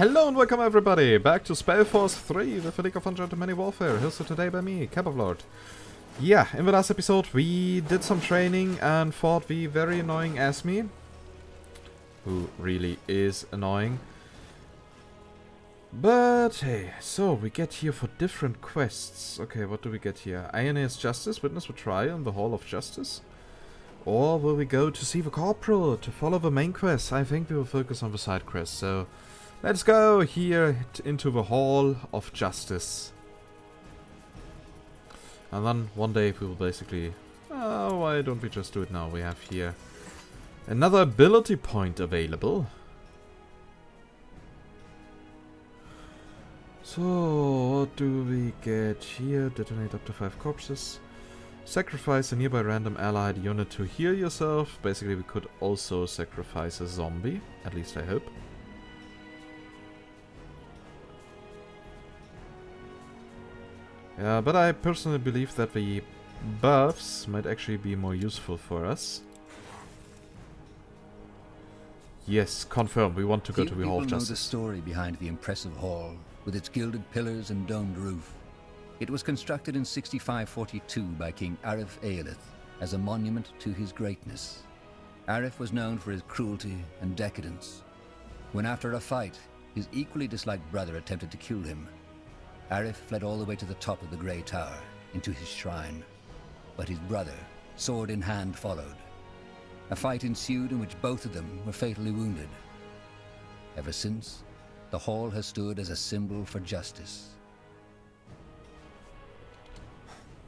Hello and welcome everybody back to Spellforce 3 with the League of Ungentlemanly Warfare, hosted today by me, Kebablord. Yeah, in the last episode we did some training and fought the very annoying Asmi, who really is annoying. But hey, so we get here for different quests. Okay, what do we get here? Ioneer's Justice, witness the trial in the Hall of Justice. Or will we go to see the Corporal to follow the main quest? I think we will focus on the side quest, so let's go here into the Hall of Justice. And then one day we will basically... Oh, why don't we just do it now? We have here another ability point available. So, what do we get here? Detonate up to 5 corpses. Sacrifice a nearby random allied unit to heal yourself. Basically, we could also sacrifice a zombie. At least I hope. Yeah, but I personally believe that the buffs might actually be more useful for us. Yes, confirm. We want to go to the Hall of Justice. Know the story behind the impressive hall, with its gilded pillars and domed roof. It was constructed in 6542 by King Arif Eilith as a monument to his greatness. Arif was known for his cruelty and decadence. When after a fight, his equally disliked brother attempted to kill him, Arif fled all the way to the top of the Grey Tower, into his shrine. But his brother, sword in hand, followed. A fight ensued in which both of them were fatally wounded. Ever since, the hall has stood as a symbol for justice.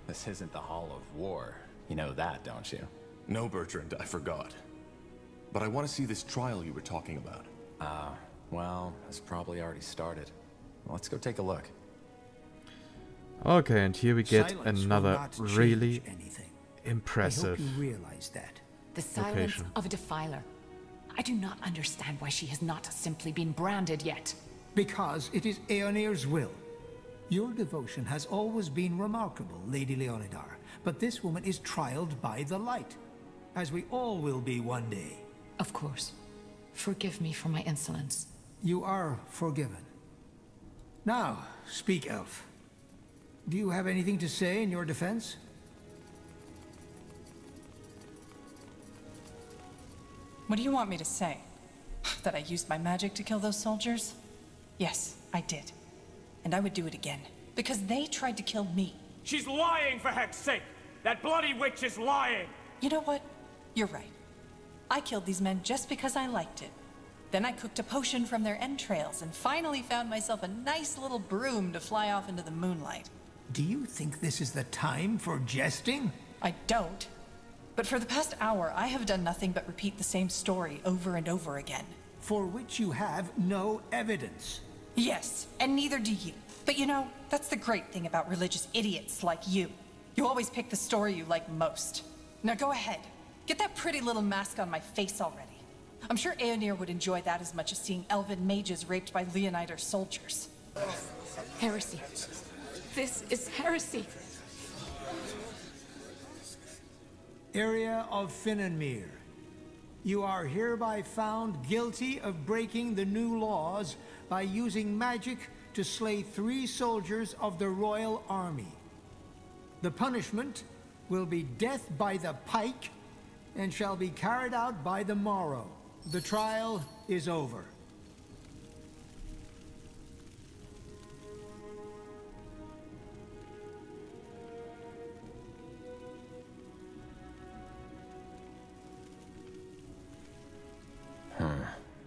This isn't the Hall of War. You know that, don't you? No, Bertrand, I forgot. But I want to see this trial you were talking about. Well, it's probably already started. Let's go take a look. Okay, and here we get another really impressive I hope you realize that. The silence location of a defiler. I do not understand why she has not simply been branded yet. Because it is Aeoneir's will. Your devotion has always been remarkable, Lady Leonidar, but this woman is trialed by the light, as we all will be one day. Of course. Forgive me for my insolence. You are forgiven. Now, speak, Elf. Do you have anything to say in your defense? What do you want me to say? That I used my magic to kill those soldiers? Yes, I did. And I would do it again. Because they tried to kill me. She's lying, for heck's sake! That bloody witch is lying! You know what? You're right. I killed these men just because I liked it. Then I cooked a potion from their entrails and finally found myself a nice little broom to fly off into the moonlight. Do you think this is the time for jesting? I don't. But for the past hour, I have done nothing but repeat the same story over and over again. For which you have no evidence. Yes, and neither do you. But you know, that's the great thing about religious idiots like you. You always pick the story you like most. Now go ahead. Get that pretty little mask on my face already. I'm sure Aeoneir would enjoy that as much as seeing elven mages raped by Leonider soldiers. Heresy. This is heresy. Area of Finnenmere. You are hereby found guilty of breaking the new laws by using magic to slay 3 soldiers of the royal army. The punishment will be death by the pike and shall be carried out by the morrow. The trial is over.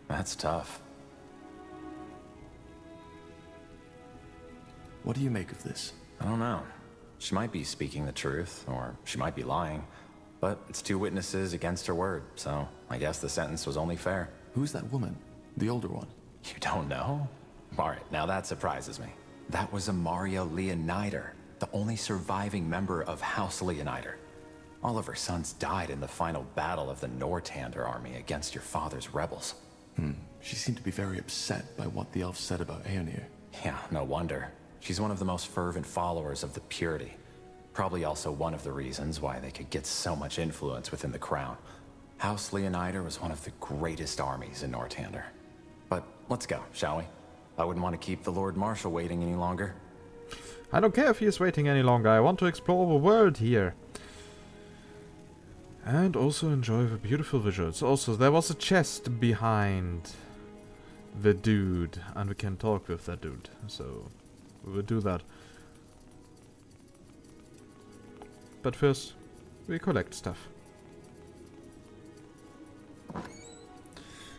That's tough. What do you make of this? I don't know. She might be speaking the truth, or she might be lying. But it's 2 witnesses against her word, so I guess the sentence was only fair. Who's that woman? The older one? You don't know? Alright, now that surprises me. That was Amaria Leonider, the only surviving member of House Leonider. All of her sons died in the final battle of the Nortander army against your father's rebels. She seemed to be very upset by what the elf said about Aeoneir. Yeah, no wonder. She's one of the most fervent followers of the Purity. Probably also one of the reasons why they could get so much influence within the crown. House Leonider was one of the greatest armies in Nortander. But let's go, shall we? I wouldn't want to keep the Lord Marshal waiting any longer. I don't care if he is waiting any longer. I want to explore the world here. And also enjoy the beautiful visuals. Also, there was a chest behind the dude. And we can talk with that dude. So, we will do that. But first, we collect stuff.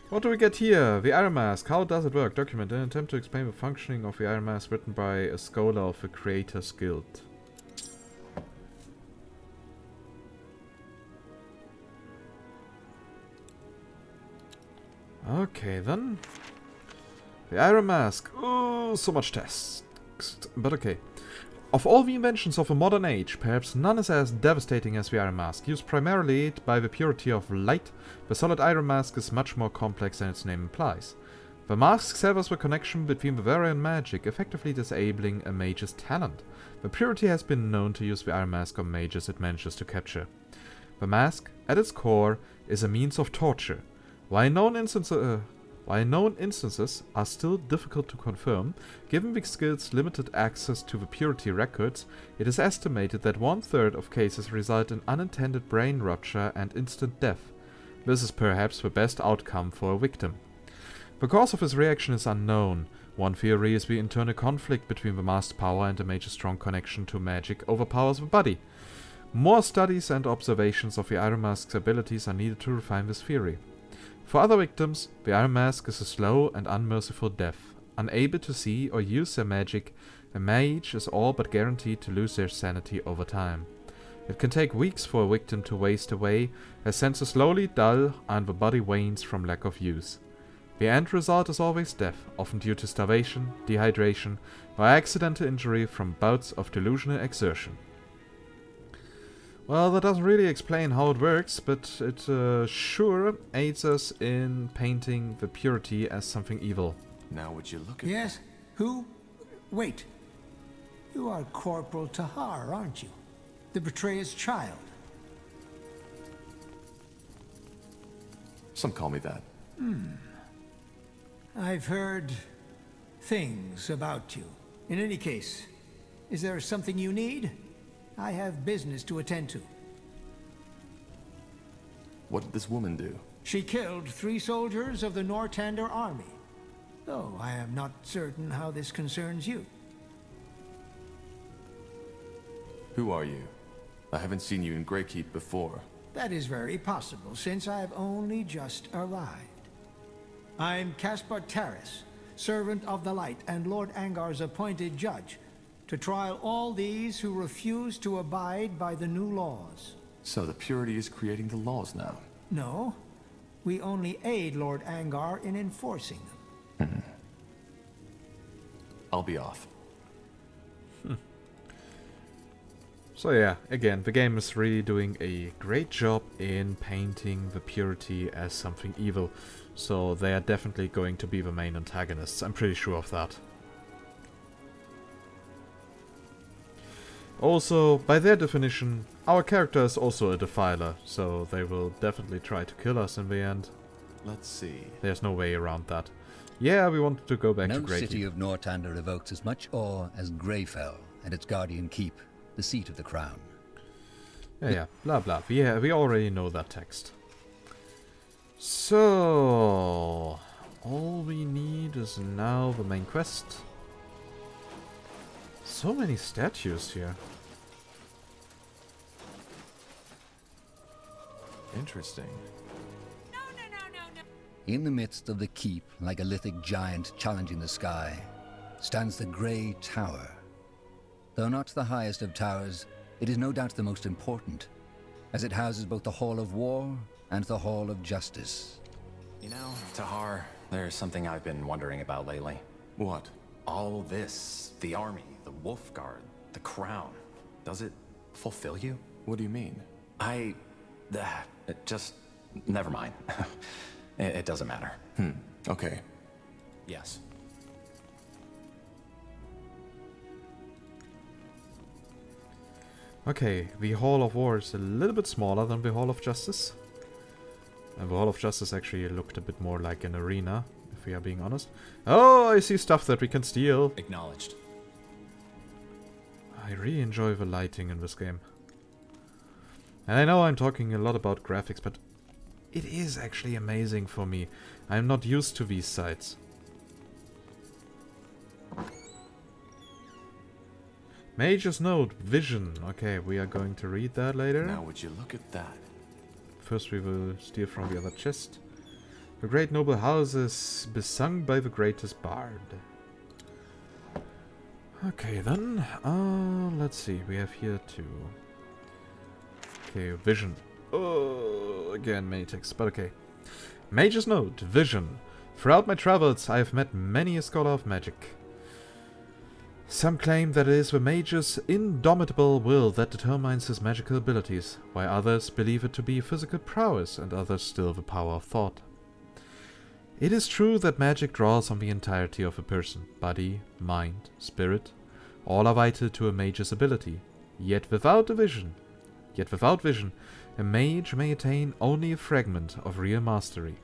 What do we get here? The Iron Mask. How does it work? Document. An attempt to explain the functioning of the Iron Mask written by a scholar of the Creators Guild. Okay, then. The Iron Mask. Oh, so much text. But okay. Of all the inventions of a modern age, perhaps none is as devastating as the Iron Mask. Used primarily by the purity of light, the solid Iron Mask is much more complex than its name implies. The mask severs the connection between the Varia and magic, effectively disabling a mage's talent. The purity has been known to use the Iron Mask on mages it manages to capture. The mask, at its core, is a means of torture. While known instances are still difficult to confirm, given the guild's limited access to the purity records, it is estimated that 1/3 of cases result in unintended brain rupture and instant death. This is perhaps the best outcome for a victim. The cause of his reaction is unknown. One theory is the internal conflict between the mask's power and the mage's strong connection to magic overpowers the body. More studies and observations of the Iron Mask's abilities are needed to refine this theory. For other victims, the Iron Mask is a slow and unmerciful death. Unable to see or use their magic, a mage is all but guaranteed to lose their sanity over time. It can take weeks for a victim to waste away, as senses slowly dull and the body wanes from lack of use. The end result is always death, often due to starvation, dehydration, or accidental injury from bouts of delusional exertion. Well, that doesn't really explain how it works, but it sure aids us in painting the purity as something evil. Now would you look at... Yes? Who? Wait. You are Corporal Tahar, aren't you? The betrayer's child. Some call me that. I've heard things about you. In any case, is there something you need? I have business to attend to. What did this woman do? She killed 3 soldiers of the Nortander army. Though I am not certain how this concerns you. Who are you? I haven't seen you in Greykeep before. That is very possible, since I've only just arrived. I'm Caspar Taris, servant of the light and Lord Angar's appointed judge, to trial all these who refuse to abide by the new laws. So the purity is creating the laws now? No, we only aid Lord Angar in enforcing them. I'll be off. So yeah, again, the game is really doing a great job in painting the purity as something evil. So they are definitely going to be the main antagonists, I'm pretty sure of that. Also, by their definition, our character is also a defiler, so they will definitely try to kill us in the end. Let's see. There's no way around that. Yeah, we wanted to go back to No Greykeep. city of Nortander evokes as much awe as Greyfell and its guardian keep, the seat of the crown. Yeah, blah blah. Yeah, we already know that text. So, all we need is now the main quest. So many statues here. Interesting. In the midst of the keep, like a lithic giant challenging the sky, stands the Grey Tower. Though not the highest of towers, it is no doubt the most important, as it houses both the Hall of War and the Hall of Justice. You know, Tahar, there's something I've been wondering about lately. What? All this, the army, the Wolf Guard, the crown, does it fulfill you? What do you mean? Just, never mind. It doesn't matter. Okay. Yes. Okay, the Hall of War is a little bit smaller than the Hall of Justice. And the Hall of Justice actually looked a bit more like an arena, if we are being honest. Oh, I see stuff that we can steal. Acknowledged. I really enjoy the lighting in this game. And I know I'm talking a lot about graphics, but it is actually amazing for me. I'm not used to these sights. Mage's Note, Vision. Okay, we are going to read that later. Now would you look at that? First we will steal from the other chest. The great noble house is besung by the greatest bard. Okay then, let's see, we have here two. Okay, Vision. Oh, again, many texts, but okay. Mage's Note, Vision. Throughout my travels, I have met many a scholar of magic. Some claim that it is the mage's indomitable will that determines his magical abilities, while others believe it to be physical prowess, and others still the power of thought. It is true that magic draws on the entirety of a person, body, mind, spirit. All are vital to a mage's ability, yet without vision, a mage may attain only a fragment of real mastery.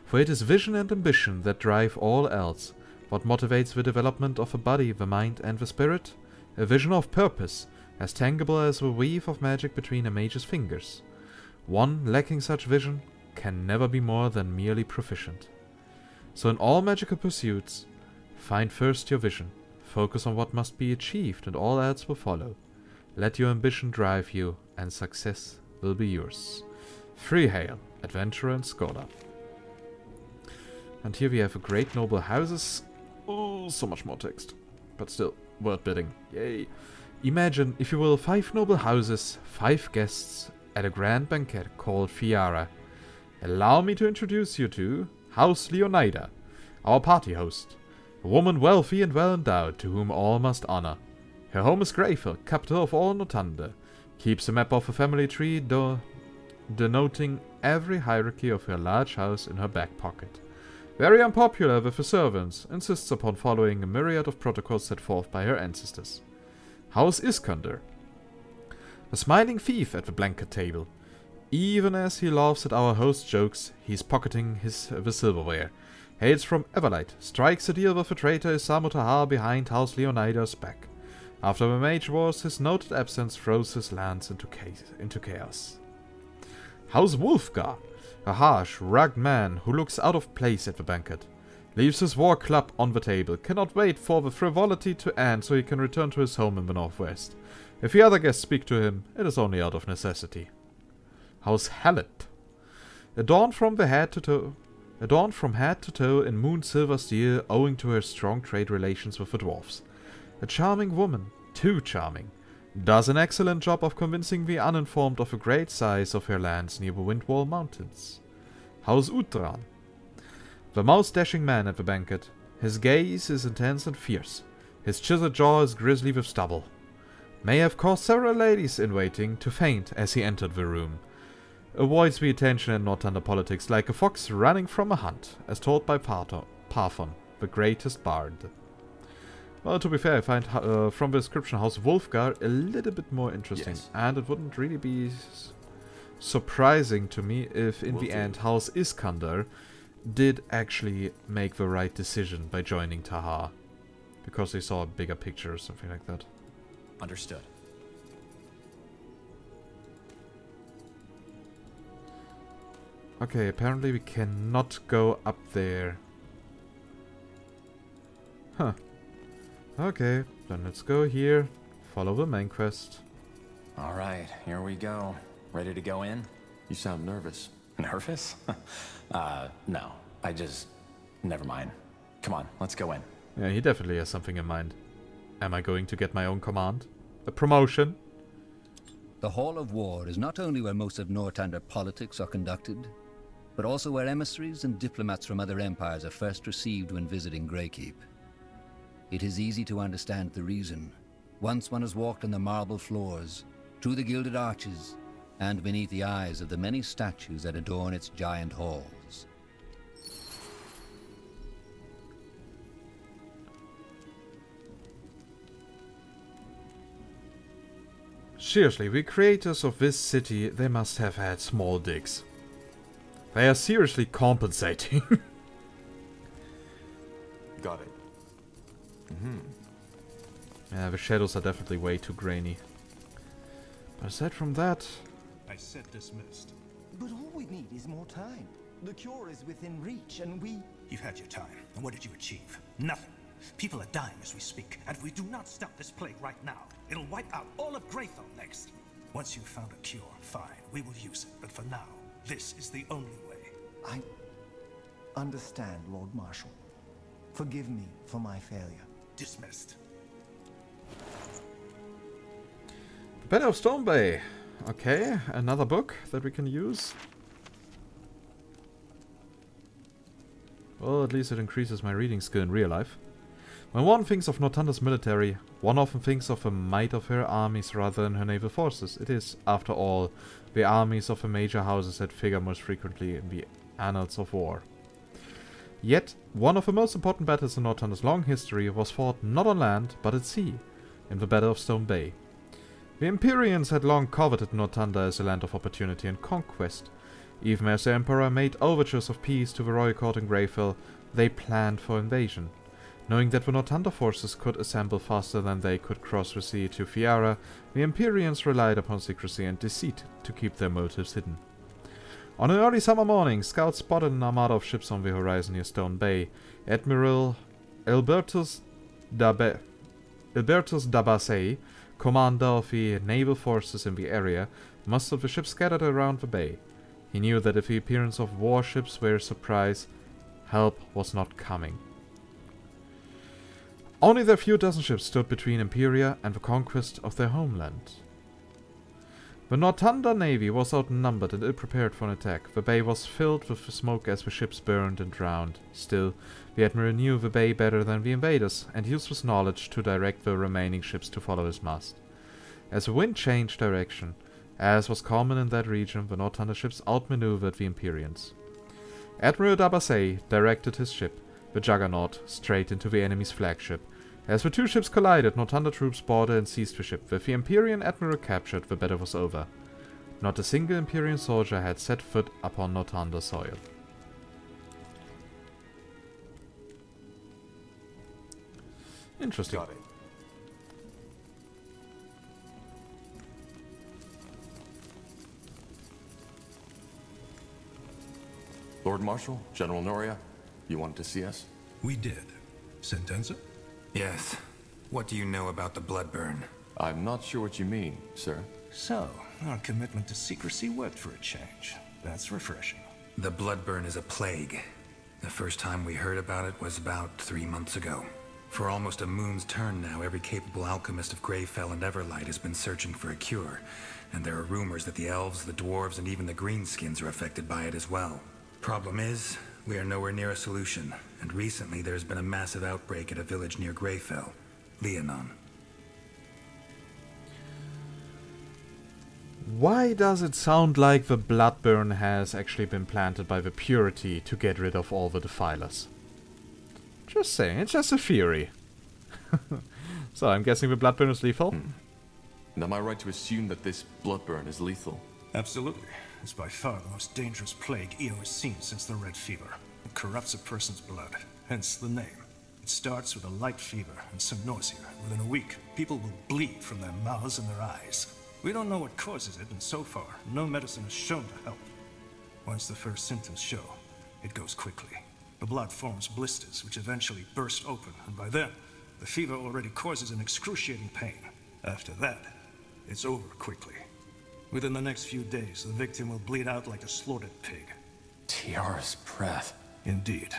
For it is vision and ambition that drive all else. What motivates the development of the body, the mind, and the spirit? A vision of purpose, as tangible as the weave of magic between a mage's fingers. One lacking such vision can never be more than merely proficient. So in all magical pursuits, find first your vision, focus on what must be achieved, and all else will follow. Let your ambition drive you, and success will be yours. Free hail, adventurer and scholar. And here we have a great noble houses. Oh, so much more text. But still, word bidding. Yay. Imagine, if you will, 5 noble houses, 5 guests, at a grand banquet called Fiara. Allow me to introduce you to House Leonida, our party host. A woman wealthy and well endowed, to whom all must honor. Her home is Greyfell, capital of all Northunder. Keeps a map of a family tree denoting every hierarchy of her large house in her back pocket. Very unpopular with the servants, insists upon following a myriad of protocols set forth by her ancestors. House Iskander. A smiling thief at the blanket table. Even as he laughs at our host's jokes, he's pocketing the silverware. Hails from Everlight, strikes a deal with the traitor Isamu Tahar behind House Leonida's back. After the mage wars, his noted absence throws his lands into chaos. House Wolfgar. A harsh, rugged man who looks out of place at the banquet. Leaves his war club on the table, cannot wait for the frivolity to end so he can return to his home in the northwest. If the other guests speak to him, it is only out of necessity. House Hallet. Adorned from head to toe in moon silver steel owing to her strong trade relations with the dwarfs. A charming woman, too charming. Does an excellent job of convincing the uninformed of the great size of her lands near the Windwall Mountains. House Utran. The most dashing man at the banquet. His gaze is intense and fierce. His chiseled jaw is grisly with stubble. May have caused several ladies in waiting to faint as he entered the room. Avoids the attention in Northunder politics like a fox running from a hunt, as told by Parthon, the greatest bard. Well, to be fair, I find from the description House Wolfgar a little bit more interesting. Yes. And it wouldn't really be surprising to me if in the end House Iskander did actually make the right decision by joining Tahar. Because they saw a bigger picture or something like that. Understood. Okay, apparently we cannot go up there. Huh. Okay, then let's go here, follow the main quest. Alright, here we go. Ready to go in? You sound nervous. Nervous? No. Never mind. Come on, let's go in. Yeah, he definitely has something in mind. Am I going to get my own command? A promotion? The Hall of War is not only where most of Northunder politics are conducted, but also where emissaries and diplomats from other empires are first received when visiting Greykeep. It is easy to understand the reason. Once one has walked on the marble floors, through the gilded arches, and beneath the eyes of the many statues that adorn its giant halls. Seriously, the creators of this city, they must have had small digs. They are seriously compensating. Got it. Yeah, the shadows are definitely way too grainy. But aside from that... I said dismissed. But all we need is more time. The cure is within reach, and we... You've had your time, and what did you achieve? Nothing. People are dying as we speak, and if we do not stop this plague right now, it'll wipe out all of Greyfell next. Once you've found a cure, fine, we will use it. But for now, this is the only way. I understand, Lord Marshal. Forgive me for my failure. Dismissed. The Battle of Stone Bay. Okay, another book that we can use. Well, at least it increases my reading skill in real life. When one thinks of Northunder's military, one often thinks of the might of her armies rather than her naval forces. It is, after all, the armies of the major houses that figure most frequently in the annals of war. Yet, one of the most important battles in Northunder's long history was fought not on land, but at sea, in the Battle of Stone Bay. The Empyreans had long coveted Northunder as a land of opportunity and conquest. Even as the Emperor made overtures of peace to the royal court in Greyfell, they planned for invasion. Knowing that the Northunder forces could assemble faster than they could cross the sea to Fiara, the Empyreans relied upon secrecy and deceit to keep their motives hidden. On an early summer morning, scouts spotted an armada of ships on the horizon near Stone Bay. Admiral Albertus d'Abasset, commander of the naval forces in the area, mustered the ships scattered around the bay. He knew that if the appearance of warships were a surprise, help was not coming. Only their few dozen ships stood between Imperia and the conquest of their homeland. The Northunder navy was outnumbered and ill-prepared for an attack. The bay was filled with smoke as the ships burned and drowned. Still, the admiral knew the bay better than the invaders, and used his knowledge to direct the remaining ships to follow his mast. As the wind changed direction, as was common in that region, the Northunder ships outmaneuvered the Empyreans. Admiral d'Abasset directed his ship, the Juggernaut, straight into the enemy's flagship. As the two ships collided, Northunder troops boarded and seized the ship. With the Empyrean admiral captured, the battle was over. Not a single Empyrean soldier had set foot upon Northunder soil. Interesting. Got it. Lord Marshal, General Noria, you wanted to see us? We did. Sentenza? Yes. What do you know about the Bloodburn? I'm not sure what you mean, sir. So, our commitment to secrecy worked for a change. That's refreshing. The Bloodburn is a plague. The first time we heard about it was about 3 months ago. For almost a moon's turn now, every capable alchemist of Greyfell and Everlight has been searching for a cure. And there are rumors that the elves, the dwarves, and even the greenskins are affected by it as well. Problem is, we are nowhere near a solution, and recently there's been a massive outbreak at a village near Greyfell, Lianon. Why does it sound like the Bloodburn has actually been planted by the Purity to get rid of all the Defilers? Just saying, it's just a theory. So, I'm guessing the Bloodburn is lethal? And am I right to assume that this Bloodburn is lethal? Absolutely. It's by far the most dangerous plague EO has seen since the Red Fever. It corrupts a person's blood, hence the name. It starts with a light fever and some nausea. Within a week, people will bleed from their mouths and their eyes. We don't know what causes it, and so far, no medicine has shown to help. Once the first symptoms show, it goes quickly. The blood forms blisters, which eventually burst open, and by then, the fever already causes an excruciating pain. After that, it's over quickly. Within the next few days, the victim will bleed out like a slaughtered pig. Tiara's breath. Indeed.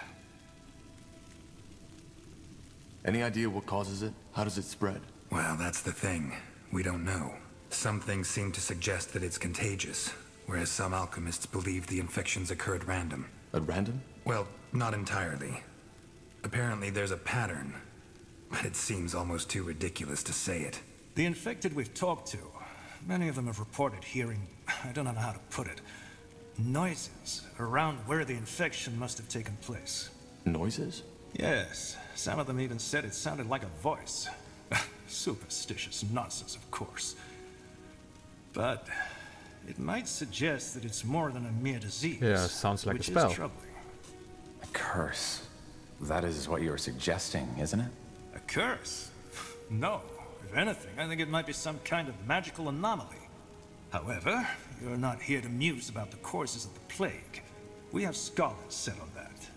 Any idea what causes it? How does it spread? Well, that's the thing. We don't know. Some things seem to suggest that it's contagious, whereas some alchemists believe the infections occur at random. At random? Well, not entirely. Apparently there's a pattern, but it seems almost too ridiculous to say it. The infected we've talked to, many of them have reported hearing, I don't know how to put it, noises around where the infection must have taken place. Noises? Yes, some of them even said it sounded like a voice. Superstitious nonsense, of course. But it might suggest that it's more than a mere disease. Yeah, sounds like a spell. A curse. That is what you're suggesting, isn't it? A curse? No. If anything, I think it might be some kind of magical anomaly. However, you're not here to muse about the causes of the plague. We have scholars set on that.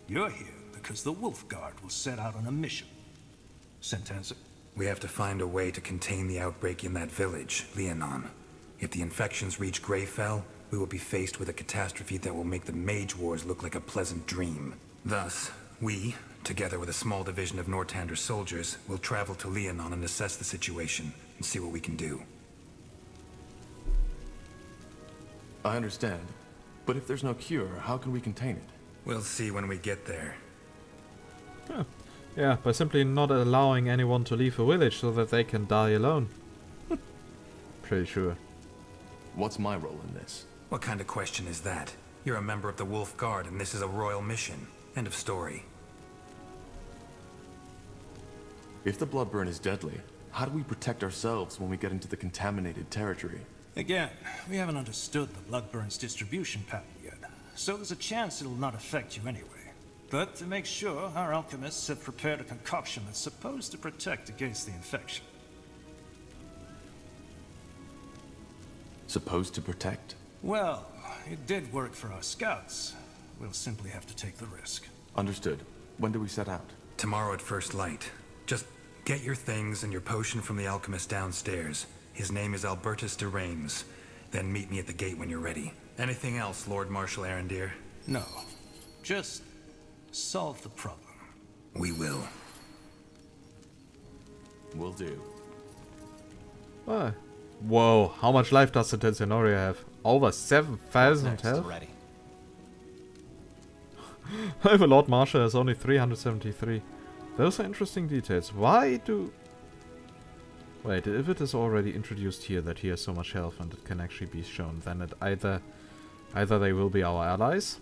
You're here because the Wolf Guard will set out on a mission. Sentenza? We have to find a way to contain the outbreak in that village, Lianon. If the infections reach Greyfell, we will be faced with a catastrophe that will make the Mage Wars look like a pleasant dream. Thus, we, together with a small division of Nortander's soldiers, will travel to Lianon and assess the situation and see what we can do. I understand. But if there's no cure, how can we contain it? We'll see when we get there. Huh. Yeah, by simply not allowing anyone to leave a village so that they can die alone. Pretty sure. What's my role in this? What kind of question is that? You're a member of the Wolf Guard and this is a royal mission. End of story. If the bloodburn is deadly, how do we protect ourselves when we get into the contaminated territory? Again, we haven't understood the bloodburn's distribution pattern yet, so there's a chance it'll not affect you anyway. But to make sure, our alchemists have prepared a concoction that's supposed to protect against the infection. Supposed to protect? Well, it did work for our scouts. We'll simply have to take the risk. Understood. When do we set out? Tomorrow at first light. Just get your things and your potion from the alchemist downstairs. His name is Albertus de Reims. Then meet me at the gate when you're ready. Anything else, Lord Marshal Arendir? No. Just solve the problem. We will. Will do. Ah. Whoa, how much life does the Tensionoria have? Over 7,000 health? Ready. However, Lord Marshal has only 373. Those are interesting details. Why do... Wait, if it is already introduced here that he has so much health and it can actually be shown, then it either they will be our allies,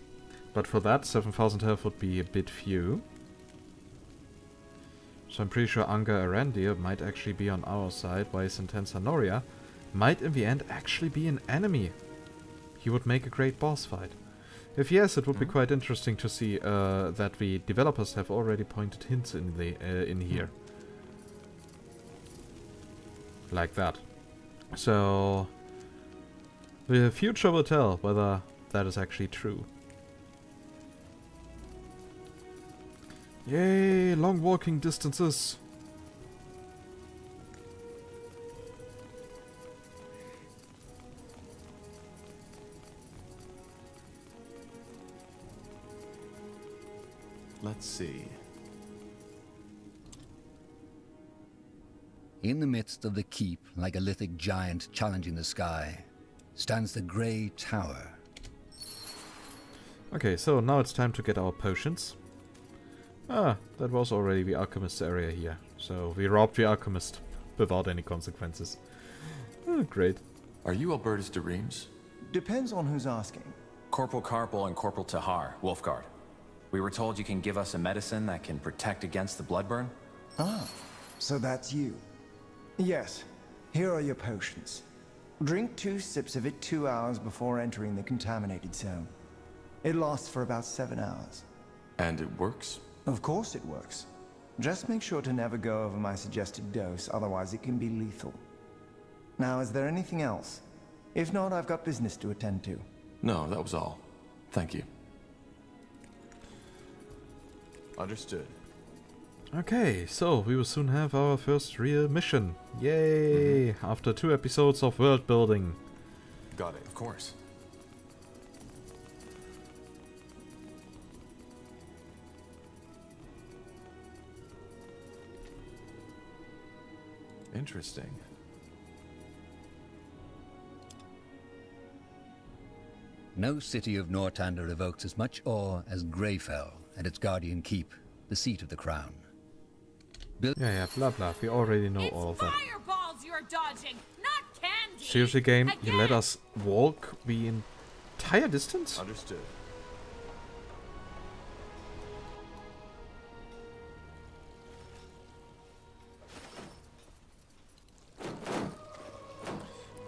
but for that 7,000 health would be a bit few. So I'm pretty sure Ungentlemanly might actually be on our side, while Tensionoria might in the end actually be an enemy. He would make a great boss fight. If yes, it would be quite interesting to see that the developers have already pointed hints in the in here. Like that. So the future will tell whether that is actually true. Yay, long walking distances. Let's see. In the midst of the keep, like a lithic giant challenging the sky, stands the Grey Tower. Okay, so now it's time to get our potions. Ah, that was already the alchemist's area here. So we robbed the alchemist without any consequences. Oh, great. Are you Albertus de Reims? Depends on who's asking. Corporal Carpel and Corporal Tahar, Wolfguard. We were told you can give us a medicine that can protect against the bloodburn. Ah, so that's you. Yes, here are your potions. Drink 2 sips of it 2 hours before entering the contaminated zone. It lasts for about 7 hours. And it works? Of course it works. Just make sure to never go over my suggested dose, otherwise it can be lethal. Now, is there anything else? If not, I've got business to attend to. No, that was all. Thank you. Understood. Okay, so we will soon have our first real mission. Yay! After 2 episodes of world building. Got it, of course. Interesting. No city of Nortander evokes as much awe as Greyfell and its guardian keep, the seat of the crown. Yeah, blah blah. We already know all of that. Fireballs you're dodging, not candy. Seriously, game, you let us walk the entire distance? Understood.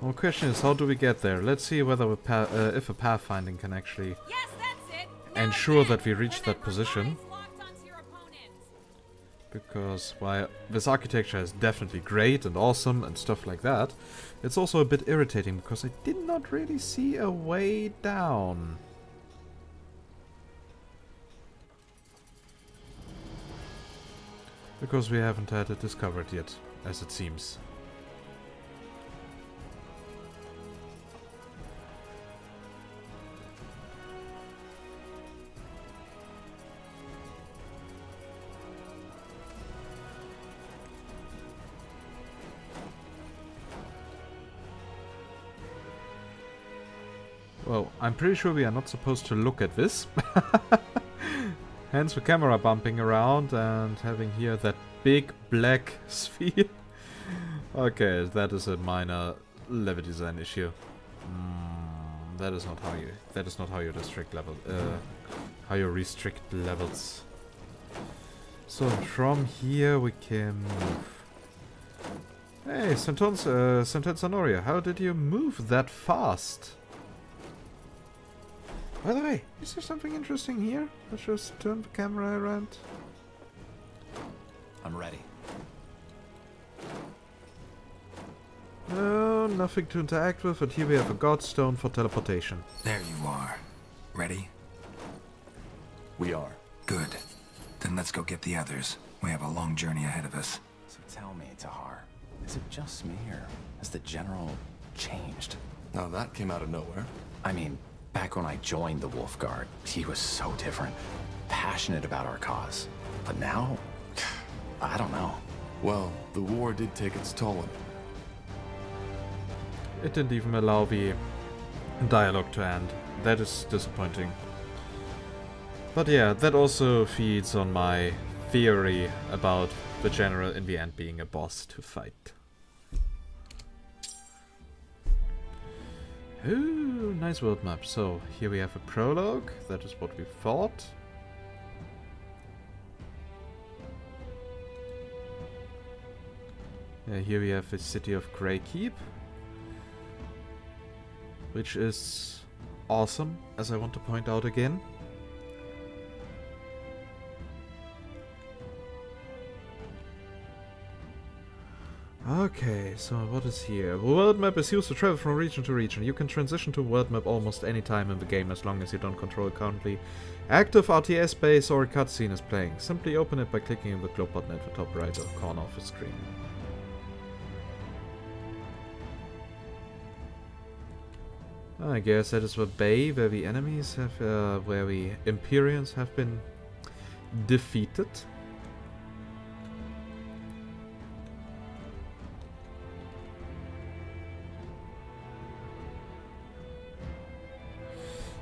Our question is, how do we get there? Let's see whether if a pathfinding can actually ensure that we reach that position. because while this architecture is definitely great and awesome and stuff like that, it's also a bit irritating because I did not really see a way down. Because we haven't had it discovered yet, as it seems. Well, I'm pretty sure we are not supposed to look at this. Hence the camera bumping around and having here that big black sphere. Okay, that is a minor level design issue. That is not how you restrict level. How you restrict levels. So from here we can move. Hey, Sentence Honoria, how did you move that fast? By the way, is there something interesting here? Let's just turn the camera around. I'm ready. No, nothing to interact with, but here we have a godstone for teleportation. There you are. Ready? We are. Good. Then let's go get the others. We have a long journey ahead of us. So tell me, Tahar, is it just me or has the general changed? Now that came out of nowhere. I mean, back when I joined the Wolf Guard, he was so different. Passionate about our cause. But now, I don't know. Well, the war did take its toll on him. It didn't even allow the dialogue to end. That is disappointing. But yeah, that also feeds on my theory about the general in the end being a boss to fight. Ooh, nice world map. So, here we have a prologue. That is what we thought. Here we have the city of Greykeep, which is awesome, as I want to point out again. Okay, so what is here? The world map is used to travel from region to region. You can transition to world map almost any time in the game as long as you don't control a currently active RTS base or a cutscene is playing. Simply open it by clicking on the globe button at the top right corner of the screen. I guess that is the bay where the enemies have, where the Empyreans have been defeated.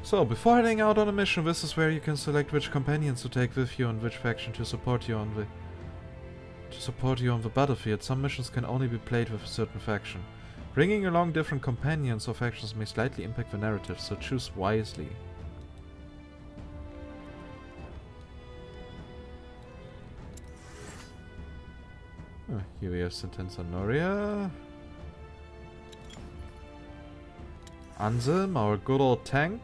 So, before heading out on a mission, this is where you can select which companions to take with you and which faction to support you on the battlefield. Some missions can only be played with a certain faction. Bringing along different companions or factions may slightly impact the narrative, so choose wisely. Oh, here we have Sentence Honoria. Anselm, our good old tank.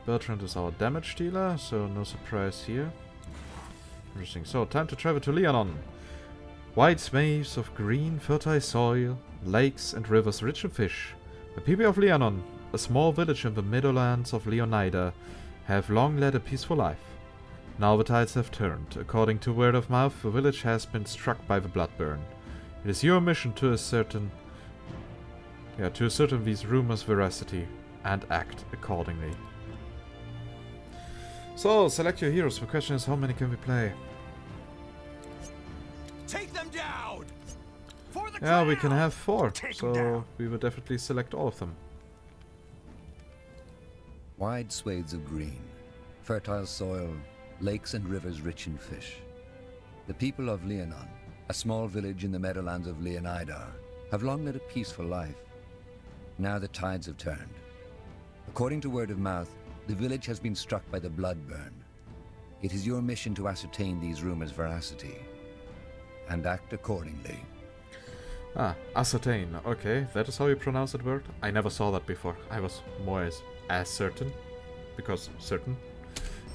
Bertrand is our damage dealer, so no surprise here. Interesting. So, time to travel to Lianon. Wide swathes of green, fertile soil, lakes and rivers rich in fish. The people of Lianon, a small village in the meadowlands of Leonida, have long led a peaceful life. Now the tides have turned. According to word of mouth, the village has been struck by the bloodburn. It is your mission to ascertain these rumors' veracity and act accordingly. So, select your heroes. The question is, how many can we play? Take them down! For the Yeah, we can have 4, Take so we will definitely select all of them. Wide swathes of green, fertile soil, lakes and rivers rich in fish. The people of Lianon, a small village in the meadowlands of Leonida, have long led a peaceful life. Now the tides have turned. According to word of mouth, the village has been struck by the bloodburn. It is your mission to ascertain these rumors' veracity and act accordingly. Ah, ascertain. Okay, that is how you pronounce that word? I never saw that before. I was more as certain. Because certain.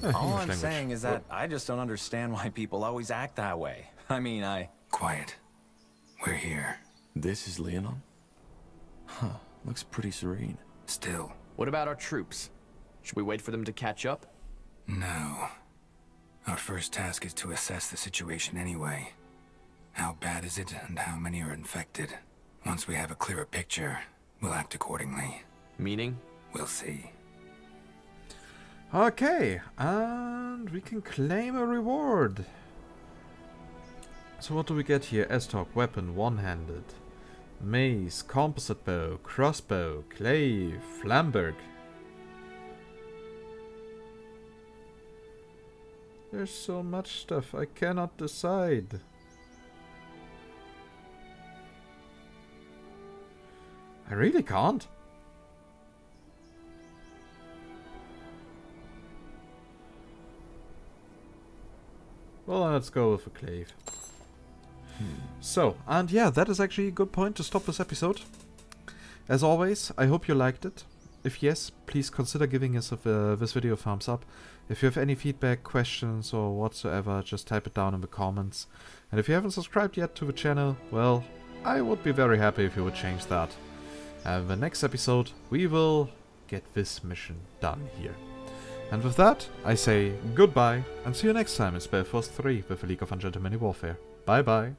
All I'm saying is that I just don't understand why people always act that way. I mean, Quiet. We're here. This is Lianon? Huh, looks pretty serene. Still. What about our troops? Should we wait for them to catch up? No. Our first task is to assess the situation anyway. How bad is it, and how many are infected? Once we have a clearer picture, we'll act accordingly. Meaning? We'll see. Okay, and we can claim a reward. So what do we get here? Estok, weapon, one-handed. Mace, composite bow, crossbow, glaive, flamberg. There's so much stuff, I cannot decide. I really can't. Well, let's go with a glaive. So, and yeah, that is actually a good point to stop this episode. As always, I hope you liked it. If yes, please consider giving this video a thumbs up. If you have any feedback, questions or whatsoever, just type it down in the comments. And if you haven't subscribed yet to the channel, well, I would be very happy if you would change that. And the next episode, we will get this mission done here. And with that, I say goodbye and see you next time in Spellforce 3 with the League of Ungentlemanly Warfare. Bye bye.